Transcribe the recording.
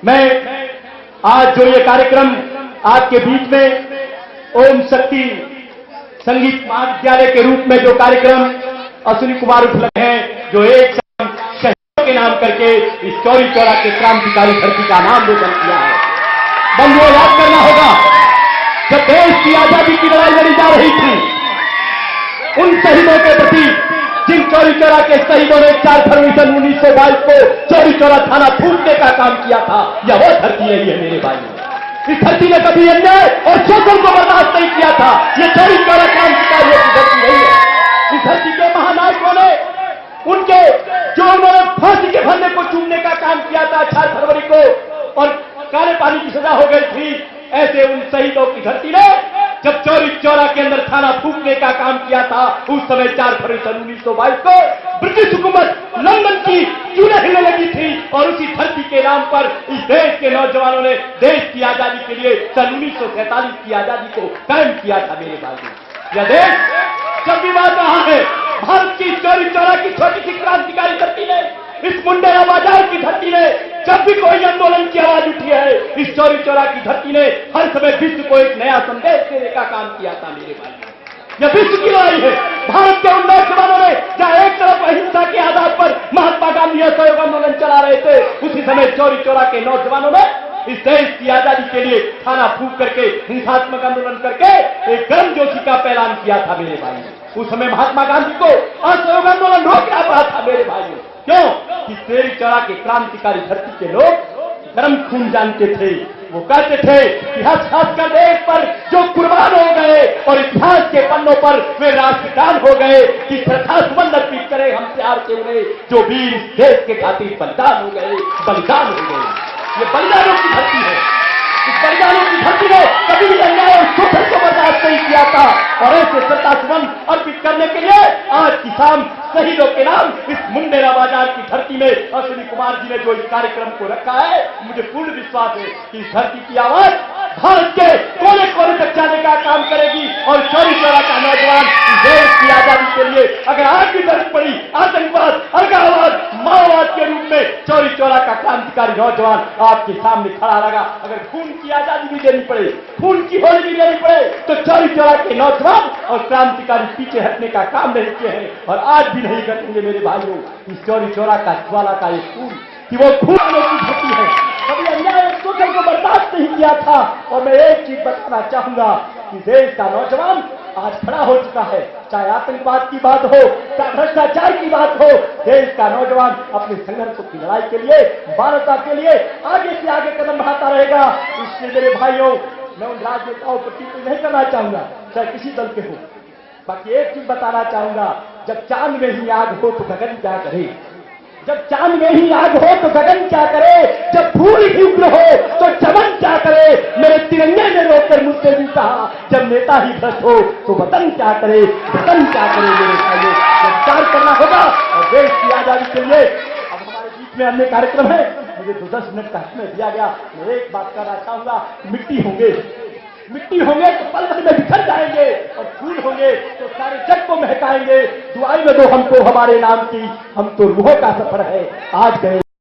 मैं आज जो ये कार्यक्रम आपके बीच में ओम शक्ति संगीत महाविद्यालय के रूप में जो कार्यक्रम अश्विनी कुमार उठ लगे हैं, जो एक शहीदों के नाम करके इस चौरी चौरा के क्रांतिकारी धरती का नाम रोशन किया है। बंधुओं, याद करना होगा, जब देश की आजादी की लड़ाई लड़ी जा रही थी, उन शहीदों के प्रति जिन चौरी चौरा के शहीदों ने 4 फरवरी सन 1922 को चौरी चौरा थाना फूटने का काम किया था, यह वो धरती नहीं है मेरे भाइयों। इस धरती ने कभी अन्याय और शोषण को बर्दाश्त नहीं किया था। ये चौरी चौरा क्रांतिकारियों की धरती नहीं है। इस धरती के महानायकों ने उनके जो उन्होंने फांसी के फंदे को चूमने का काम किया था 4 फरवरी को, और काले पानी की सजा हो गई थी, ऐसे उन शहीदों की धरती ने जब चौरी चौरा के अंदर थाना फूकने का काम किया था, उस समय 4 फरवरी सन 1922 को ब्रिटिश हुकूमत लंदन की चूल्हे हिलने लगी थी, और उसी धरती के नाम पर इस देश के नौजवानों ने देश की आजादी के लिए सन 1947 की आजादी को कायम किया था। मेरे भाइयों, यह देश जब भी बात रहा है, भारत की चौरी चौरा की छोटी सी क्रांतिकारी धरती ने, इस मुंडेरा बाजार की धरती ने जब भी कोई आंदोलन की आवाज उठी है, इस चौरी चौरा की धरती ने हर समय विश्व को एक नया संदेश देने का काम किया था। मेरे भाई, यह विश्व की लड़ाई है। भारत के उन नौजवानों ने जहां एक तरफ अहिंसा के आधार पर महात्मा गांधी असहयोग आंदोलन चला रहे थे, उसी समय चौरी चौरा के नौजवानों ने इस देश की आजादी के लिए थाना फूंक करके हिंसात्मक आंदोलन करके एक गर्मजोशी का ऐलान किया था। मेरे भाई, उस समय महात्मा गांधी को असहयोग आंदोलन रोकना पड़ा था। मेरे भाइयों, क्यों? कि चौरी चौरा के क्रांतिकारी धरती के लोग गर्म खून जानते थे। वो कहते थे कि खासकर देश पर जो कुर्बान हो गए और इतिहास के पन्नों पर वे राष्ट्रगान हो गए, कि श्रद्धा सुमन अर्पित करें हम प्यार से उन्हें, जो वीर इस देश के खातिर बलिदान हो गए, बलिदान हो गए। ये बलिदानों की धरती है। इस बलिदानों की धरती ने कभी भी अन्याय और शोषण को बर्दाश्त नहीं किया था, और ऐसे श्रद्धा सुमन अर्पित करने के लिए आज की शाम शहीदों के नाम इस मुंडेरा बाजार की धरती में अश्विनी कुमार जी ने जो इस कार्यक्रम को रखा है, मुझे पूर्ण विश्वास है कि इस धरती की आवाज भारत के कोने कोने तक जाने का काम करेगी, और चौरी चौरा का नौजवान देश की आजादी के लिए अगर आज भी जरूरत पड़ी आतंकवाद, अलगाववाद, माओवाद के रूप में चौरी चौरा का क्रांतिकारी नौजवान आपके सामने खड़ा रहेगा। अगर खून की आजादी भी देनी पड़े, खून की होली भी देनी पड़े, तो चौरी चौरा के नौजवान और क्रांतिकारी पीछे हटने का काम नहीं किए हैं, और आज भी नहीं करेंगे। मेरे भाइयों, इस चौरी चौरा का ज्वाला का एक खून कि वो खून की धरती है, कभी अन्याय और शोषण को बर्दाश्त नहीं किया था। और मैं एक चीज बताना चाहूंगा कि देश का नौजवान आज खड़ा हो चुका है। चाहे आतंकवाद की बात हो, चाहे भ्रष्टाचार की बात हो, देश का नौजवान अपने संघर्षों की लड़ाई के लिए, मानवता के लिए आगे से आगे कदम बढ़ाता रहेगा। इसलिए मेरे भाइयों, मैं उन राजनेताओं पर टिप्पणी नहीं करना चाहूंगा, चाहे किसी दल के हो। बाकी एक चीज बताना चाहूंगा, जब चांद में ही आग हो तो गगन क्या करे, जब चांद में ही आग हो तो गगन क्या करे, जब फूल ही उग्र हो तो चमन क्या करे। मेरे तिरंगे ने रोककर मुझसे भी कहा, जब नेता ही भ्रष्ट हो तो वतन क्या करे, वतन क्या करे। मेरे भाइयों, विचार करना होगा, और देश की आजादी के लिए अब हमारे बीच में अन्य कार्यक्रम है, मुझे 10 मिनट का समय दिया गया। मैं एक बात करना चाहूंगा, मिट्टी होंगे तो पल भर में बिखर जाएंगे, और फूल होंगे तो सारे जग को महकाएंगे। दुआई में दो हमको हमारे नाम की, हम तो रूहों का सफर है आज गए।